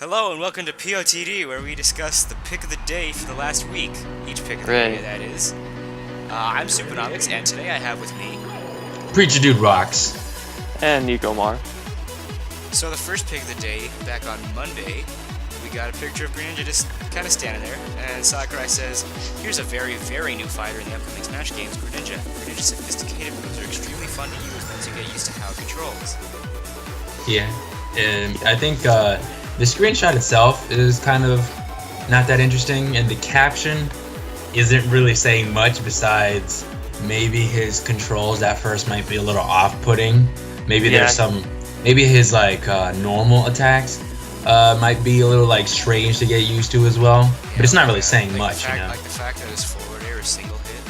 Hello and welcome to POTD, where we discuss the pick of the day for the last week. Each pick of the day, that is. I'm Supernomics, and today I have with me... Preacher Dude Rocks. And Nico Mar. So the first pick of the day, back on Monday, we got a picture of Greninja just kind of standing there, and Sakurai says, here's a very, very new fighter in the upcoming Smash games, Greninja. Greninja's sophisticated moves are extremely fun to use once you get used to how it controls. Yeah, and I think the screenshot itself is kind of not that interesting, and the caption isn't really saying much besides maybe his controls at first might be a little off-putting. Maybe there's maybe his normal attacks might be a little strange to get used to as well. Yeah, but it's not really saying much, you know. Like the fact that his forward air is single hit.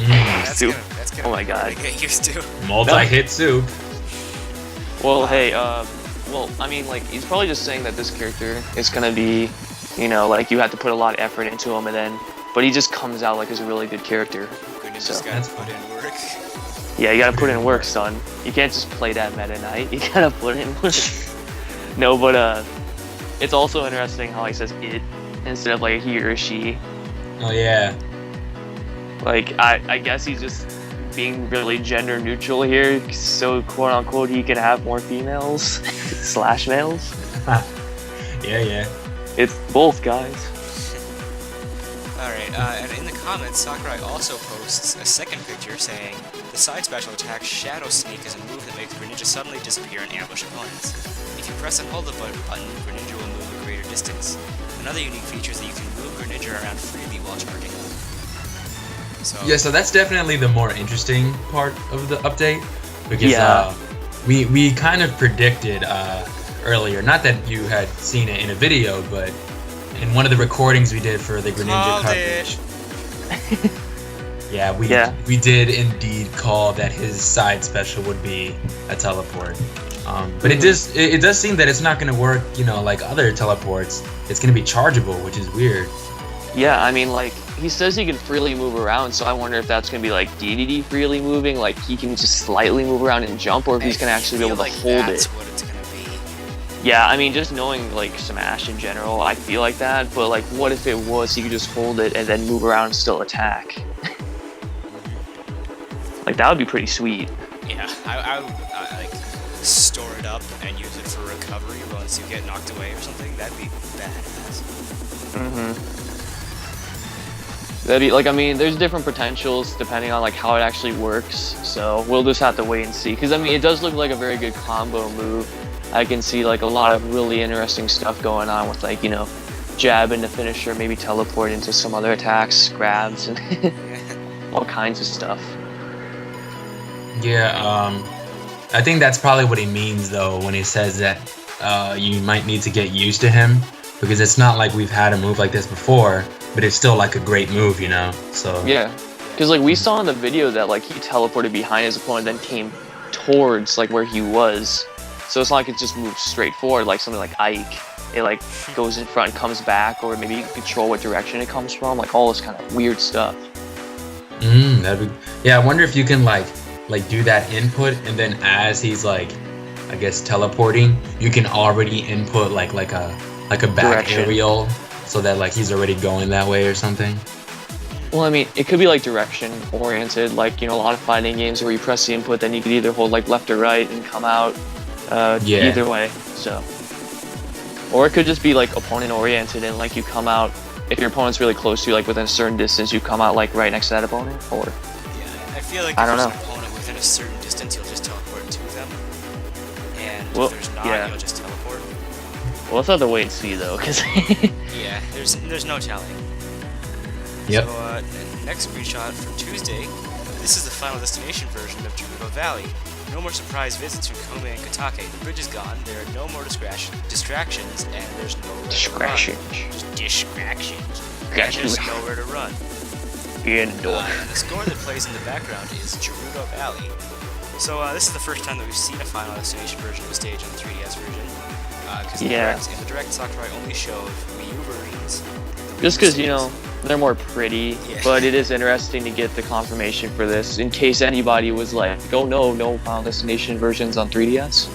That's gonna oh my god. get used to. Multi-hit soup. Well, hey, I mean, he's probably just saying that this character is gonna be, you have to put a lot of effort into him, but he just comes out as a really good character. Greninja's gotta put in work. Yeah, you gotta put in work, son. You can't just play that Meta Knight. You gotta put in work. No, but it's also interesting how he says it instead of he or she. Oh yeah. I guess he's just being really gender neutral here, so quote unquote he can have more females slash males. Yeah. It's both, guys. Alright, and in the comments, Sakurai also posts a second picture saying, the side special attack Shadow Sneak is a move that makes Greninja suddenly disappear and ambush opponents. If you press and hold the button, Greninja will move a greater distance. Another unique feature is that you can move Greninja around freely while charging. So that's definitely the more interesting part of the update, because we kind of predicted earlier, not that you had seen it in a video, but in one of the recordings we did for the Greninja coverage. We did indeed call that his side special would be a teleport. But it does seem that it's not going to work, like other teleports. It's going to be chargeable, which is weird. Yeah, I mean, he says he can freely move around, so I wonder if that's going to be DDD freely moving, he can just slightly move around and jump, or if he's going to actually be able to hold that's it. What it's going to be. Yeah, I mean, just knowing, Smash in general, I feel like that, but, what if it was he could just hold it and then move around and still attack? That would be pretty sweet. Yeah, I would, store it up and use it for recovery once you get knocked away or something. That'd be badass. That'd be, I mean, there's different potentials depending on, how it actually works, so we'll just have to wait and see. Because, I mean, it does look like a very good combo move. I can see, a lot of really interesting stuff going on with, jab into finisher, maybe teleport into some other attacks, grabs, and all kinds of stuff. Yeah, I think that's probably what he means, though, when he says that you might need to get used to him, because it's not like we've had a move like this before, but it's still a great move, so... Yeah, because we saw in the video that he teleported behind his opponent, then came towards where he was, so it's not like it just moves straight forward like something like Ike. It goes in front, comes back, or maybe you can control what direction it comes from, all this kind of weird stuff. That'd be... Yeah, I wonder if you can do that input, and then as he's I guess teleporting, you can already input like a back direction. aerial, so that he's already going that way or something. Well, I mean, it could be direction oriented, a lot of fighting games where you press the input, then you could either hold left or right and come out either way. So, or it could just be opponent oriented, and you come out if your opponent's really close to you, within a certain distance, you come out right next to that opponent. Or I feel like I don't if know. there's an opponent within a certain distance, you'll just teleport to them, and well, if there's not, you'll just teleport. Well, let's have to wait and see though, because yeah, there's no telling. Yep. So next screenshot from Tuesday. This is the Final Destination version of Gerudo Valley. No more surprise visits from Kome and Katake. The bridge is gone. There are no more distractions, and there's nowhere to run. Just distractions. And there's nowhere to run. indoor. The score that plays in the background is Gerudo Valley. So this is the first time that we've seen a Final Destination version of the stage on the 3DS version. Because in the direct, Sakurai only showed Wii U versions. Just because, they're more pretty, but it is interesting to get the confirmation for this, in case anybody was like, oh no Final Destination versions on 3DS.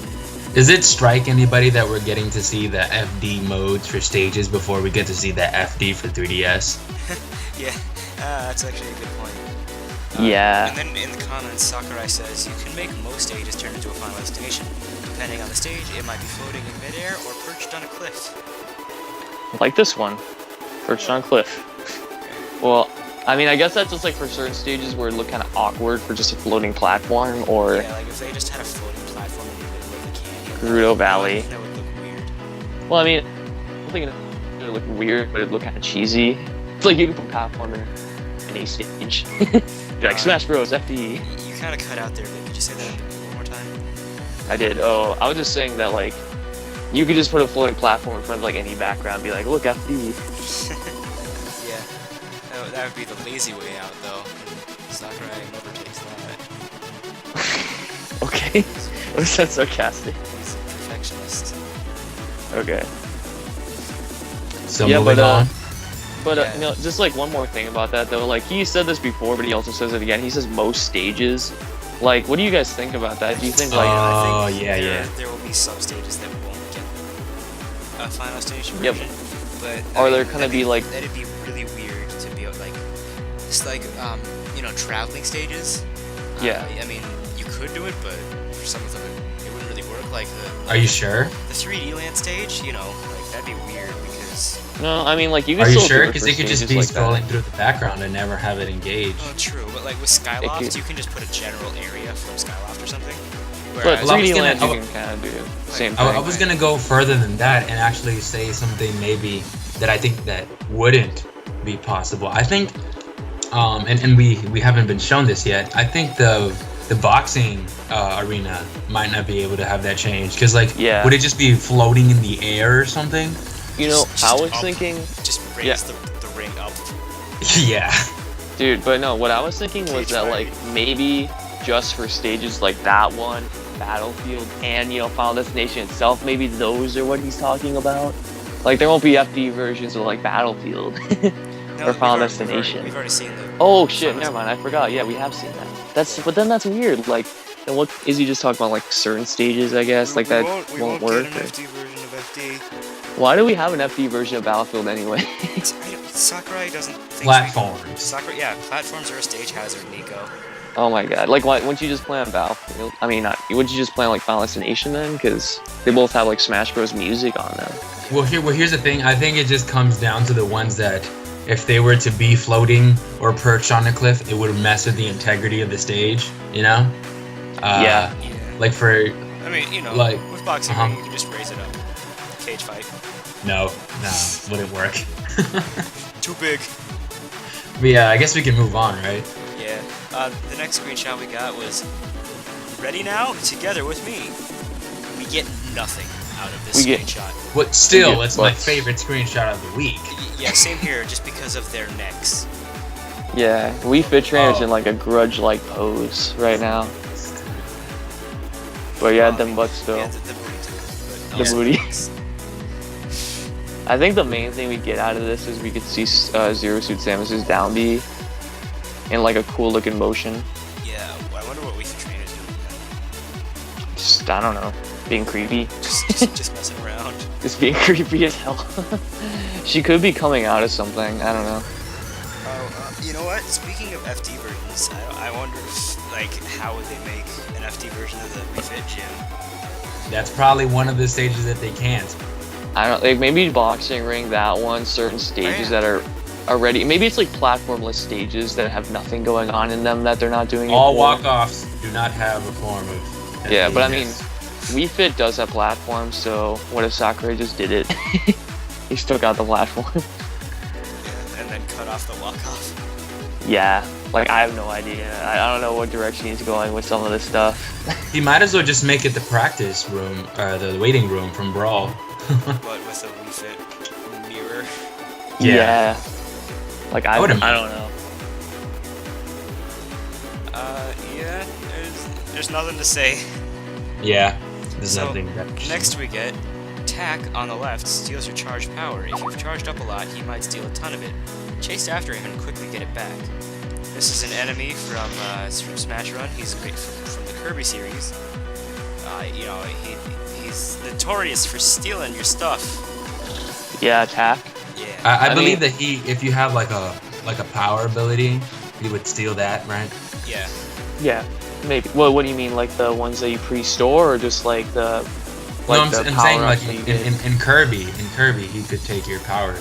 Does it strike anybody that we're getting to see the FD modes for stages before we get to see the FD for 3DS? Yeah, that's actually a good point. Yeah. And then in the comments, Sakurai says you can make most stages turn into a final destination. Depending on the stage, it might be floating in midair or perched on a cliff. Like this one, perched on a cliff. Well, I mean, I guess that's just like for certain stages where it look kind of awkward for just a floating platform, or Yeah, like if they just had a floating platform in the middle of the canyon. Gerudo Valley. That would look weird. Well, I mean, I don't think it would look weird, but it'd look kind of cheesy. It's like you can put platform in a stage. Be like Smash Bros. FD. You kind of cut out there, but could you say that one more time? I did. Oh, I was just saying that like you could just put a floating platform in front of like any background, and be like, look FD. Yeah. That would be the lazy way out, though. And Sakurai never takes that. Okay. Was that sarcastic? He's a perfectionist. Okay. So Yeah, moving on. But Yeah. you know, just like one more thing about that though, like he said this before, but he also says it again. He says most stages. Like, what do you guys think about that? Do you think like Oh, I think yeah. there will be some stages that won't get a final stage Yep. version. But Or there kinda be, like- that'd be really weird to be like it's like traveling stages. Yeah. I mean you could do it, but for some of them it wouldn't really work. Like Are you sure? the 3D land stage, like that'd be weird because no? I mean, like you can Are you still do sure? it Because for it could just stages be like scrolling that. through the background and never have it engaged. oh true, but like with Skyloft could- you can just put a general area from Skyloft or something. But Whereas, Well, I was 3D gonna- land, you I- can kind of do the same I thing. was gonna go further than that and actually say something maybe that I think that wouldn't be possible. I think, and we haven't been shown this yet. I think the boxing arena might not be able to have that change because like, Yeah. would it just be floating in the air or something? You know, Just I was up. thinking, just raise Yeah. the ring up. Yeah. dude, but no, what I was thinking was Cage that fight. like maybe just for stages like that one, Battlefield, and Final Destination itself, maybe those are what he's talking about. Like there won't be FD versions of like Battlefield No, or we've Final already- Destination. We've already seen the. Oh shit, never mind. I forgot. Yeah, we have seen that. But then that's weird. Like, then what is he just talking about? Like certain stages, I guess. Like that we won't won't work. get an or- FD version of FD. Why do we have an FD version of Battlefield anyway? Sakurai doesn't think Platforms. Sakurai, yeah, platforms are a stage hazard, Nico. Oh my god. Like, why wouldn't you just play on Battlefield? I mean, wouldn't you just play on like Final Destination then? Because they both have like Smash Bros. Music on them. Well, here's the thing. I think it just comes down to the ones that, if they were to be floating or perched on a cliff, it would mess with the integrity of the stage. You know? Yeah. Yeah. Like for I mean, like, with boxing, uh-huh. you can just raise it up. Cage fight. no, wouldn't work. Too big. But yeah, I guess we can move on, right? Yeah. The next screenshot we got was, ready now? Together with me. We get nothing out of this We get- screenshot. What? Still, Yeah, it's my but- favorite screenshot of the week. Yeah, same here, just because of their necks. Yeah. We Fit Trainer's Oh. in like a grudge-like pose right now. But yeah, them butts still. Yeah, the booty too. But The also booty. necks. I think the main thing we get out of this is we could see Zero Suit Samus's down B in like a cool looking motion. Yeah, I wonder what we should train is doing. Just, I don't know, being creepy. Just messing around. Just being creepy as hell. She could be coming out as something, I don't know. Oh, you know what? Speaking of FD versions, I wonder if, like, how would they make an FD version of the Wii Fit gym? That's probably one of the stages that they can't. I don't like maybe boxing ring, that one, certain stages that are already maybe it's like platformless stages that have nothing going on in them that they're not doing. All it for. walk-offs do not have a form of. Yeah, but I mean, FDS. Wii Fit does have platforms, so what if Sakurai just did it? He took out the platform. Yeah, and then cut off the walk-off. Yeah, like I have no idea. I don't know what direction he's going with some of this stuff. He might as well just make it the practice room, the waiting room from Brawl. But with a Wii Fit mirror. Yeah. Like I I would don't imagine. know. Yeah, there's nothing to say. Yeah, there's So, nothing that. Next we get, Tack on the left steals your charged power. If you've charged up a lot, he might steal a ton of it. Chase after him and quickly get it back. This is an enemy from Smash Run. He's from the Kirby series. He's he's notorious for stealing your stuff. Yeah, attack. Yeah. I I believe mean- that if you have like a power ability, he would steal that, right? Yeah. Yeah, maybe. What do you mean, like the ones that you pre-store, or just like the like No, the I'm saying like power-ups that you get? in Kirby, he could take your power.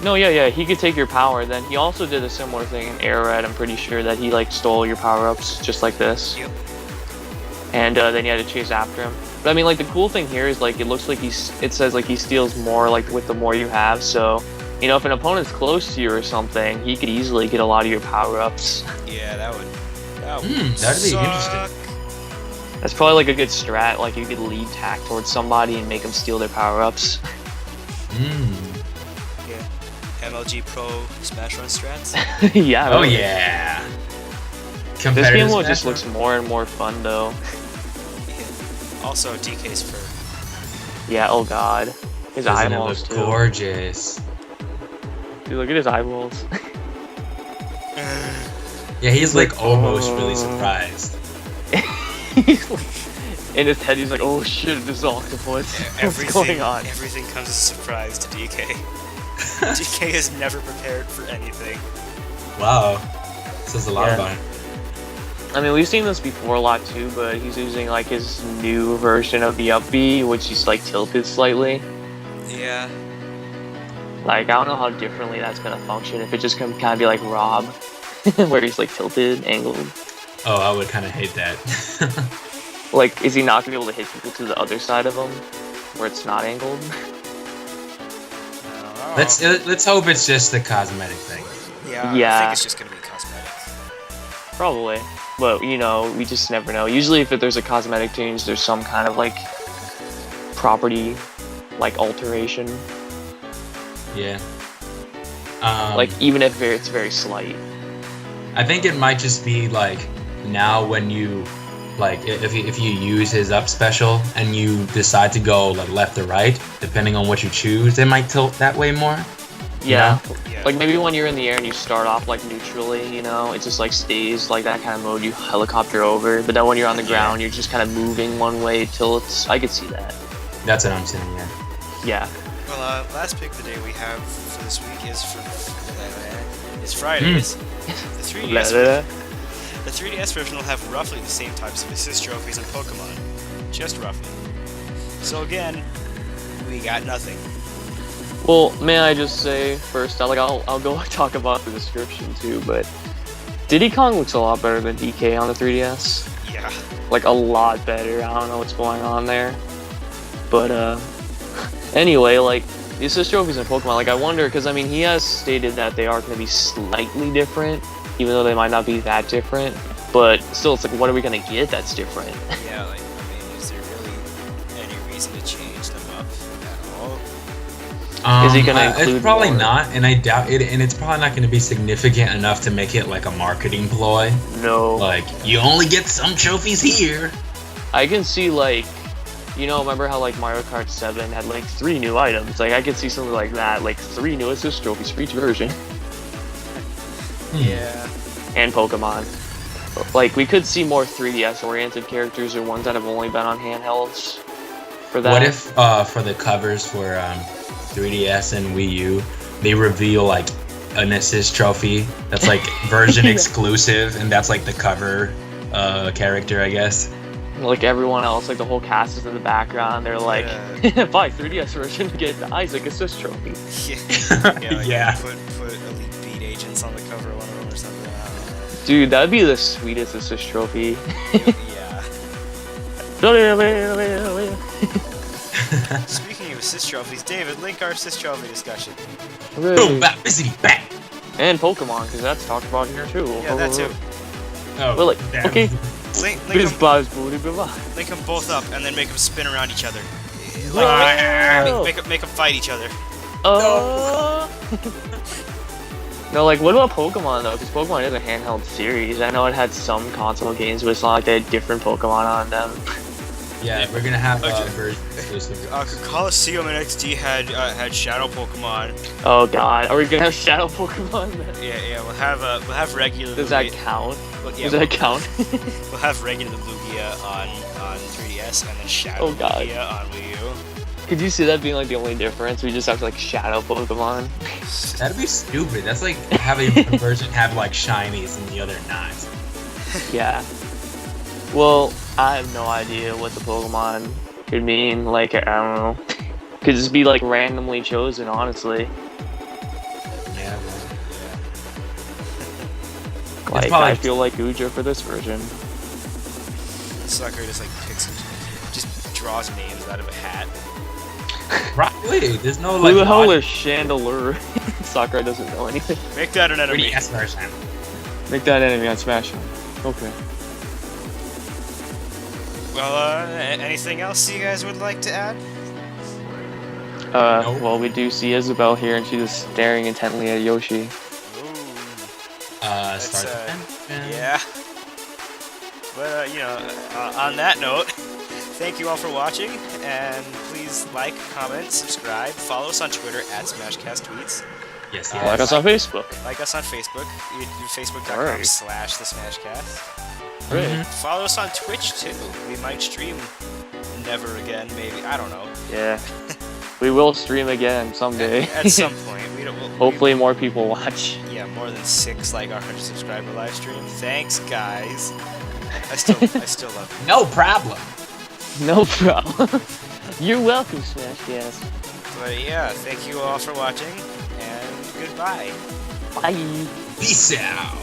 No, yeah, he could take your power. Then he also did a similar thing in Air Red. I'm pretty sure that he like stole your power-ups just like this. Yep. And then you had to chase after him. But I mean, like the cool thing here is like it looks like it says like he steals more like with the more you have. So you know, if an opponent's close to you or something, he could easily get a lot of your power-ups. Yeah, that would That'd be suck. interesting. That's probably like a good strat. Like you could lead tack towards somebody and make them steal their power-ups. Yeah. MLG Pro Smash Run strats. Yeah. Oh really. yeah. This Competitive game mode Smash just looks Run? more and more fun though. Yeah. Also, DK's fur. Yeah. Oh god. His Doesn't it eyeballs look too. gorgeous? Dude, look at his eyeballs. Yeah, he's like like, almost really surprised. In his head, he's like, "Oh shit, this is octopus. What's going on?" Everything comes as a surprise to DK. DK is never prepared for anything. Wow, says a lot Yeah. about him. I mean, we've seen this before a lot too, but he's using like his new version of the up B, which is like tilted slightly. Yeah. Like, I don't know how differently that's gonna function. If it just can kind of be like Rob, where he's like tilted, angled. Oh, I would kind of hate that. Like, is he not gonna be able to hit people to the other side of him, where it's not angled? I don't know. Let's hope it's just a cosmetic thing. Yeah. I Yeah. think it's just gonna be cosmetic. Probably. But, you know, we just never know. Usually if there's a cosmetic change, there's some kind of, like, property, like, alteration. Yeah. Like, even if it's very slight. I think it might just be like now when you like if you use his up special and you decide to go like left or right, depending on what you choose, it might tilt that way more. Yeah. Yeah. Like, maybe when you're in the air and you start off, like, neutrally, you know, it just, like, stays, like, that kind of mode, you helicopter over. But then when you're on the ground, you're just kind of moving one way till it's... I could see that. That's what I'm saying. Yeah. Yeah. Well, last pick of the day we have for this week is Fridays. The 3DS version will have roughly the same types of assist trophies and Pokemon, just roughly. So again, we got nothing. Well, may I just say first, I'll go talk about the description too, but Diddy Kong looks a lot better than DK on the 3DS. Yeah. Like, a lot better. I don't know what's going on there. But, anyway, like, the assist trophies in Pokemon, like, I wonder, because, I mean, he has stated that they are going to be slightly different, even though they might not be that different. But still, it's like, what are we going to get that's different? Yeah, like, I mean, is there really any reason to change them up at all? Is he gonna include It's probably more? not, and I doubt it. And it's probably not going to be significant enough to make it like a marketing ploy. No. Like you only get some trophies here. I can see, like, you know, remember how, like, Mario Kart 7 had, like, 3 new items? Like, I could see something like that, like, 3 new assist trophies for each version. Yeah. And Pokemon. Like, we could see more 3DS-oriented characters or ones that have only been on handhelds for that. What if for the covers for 3DS and Wii U, they reveal like an assist trophy that's like version exclusive, and that's like the cover character, I guess. Like, everyone else, like, the whole cast is in the background, they're like, buy 3DS version to get the Isaac assist trophy. Yeah. Like, Yeah. Put Elite Beat Agents on the cover of one of them or something. I don't Dude, that'd be the sweetest assist trophy. know. Yeah. Speaking of assist trophies, David, link our assist trophy discussion. Boom, Hooray. bap, busy, bang. And Pokemon, because that's talked about here too. Yeah, that too. Oh, Well, like, damn. okay. Link Biz them, buzz booty blah. link them both up and then make them spin around each other. Oh. Make them fight each other. No, like, what about Pokemon though? Because Pokemon is a handheld series. I know it had some console games, but it's not like they had different Pokemon on them. Yeah, we're gonna have Okay. version exclusive. Coliseum and XD had shadow Pokemon. Oh god, are we gonna have shadow Pokemon? Yeah, we'll have regular. Does that Lugia- count? Well, yeah, Does that count? we'll have regular Lugia on 3DS and then shadow Oh, God. Lugia on Wii U. Could you see that being like the only difference? We just have to like shadow Pokemon. That'd be stupid. That's like having one version have like shinies and the other not. Yeah. Well, I have no idea what the Pokemon could mean. Like, I don't know. Could just be like randomly chosen, honestly. Yeah. Like, probably- I feel like Uja for this version. Sucker just like just draws names out of a hat. Right. There's no Who like. the hell logic. is Chandelure? Sakurai doesn't know anything. Make that an enemy. 3DS version. Make that enemy on Smash Him. Okay. Well, anything else you guys would like to add? Nope. Well, we do see Isabelle here, and she's just staring intently at Yoshi. Ooh. Start That's, the pen. Yeah. But, on that note, thank you all for watching, and please like, comment, subscribe, follow us on Twitter at SmashCastTweets. Yes. Like us on Facebook. Like us on Facebook, Alright. facebook.com/thesmashcast. Great. Follow us on Twitch too. We might stream never again, maybe. I don't know. Yeah. We will stream again someday. At some point. We don't. Hopefully more people watch. Yeah, more than 6 like our 100 subscriber live stream. Thanks, guys. I still love you. No problem. No problem. You're welcome, Smashcast. But yeah, thank you all for watching, and goodbye. Bye. Peace out.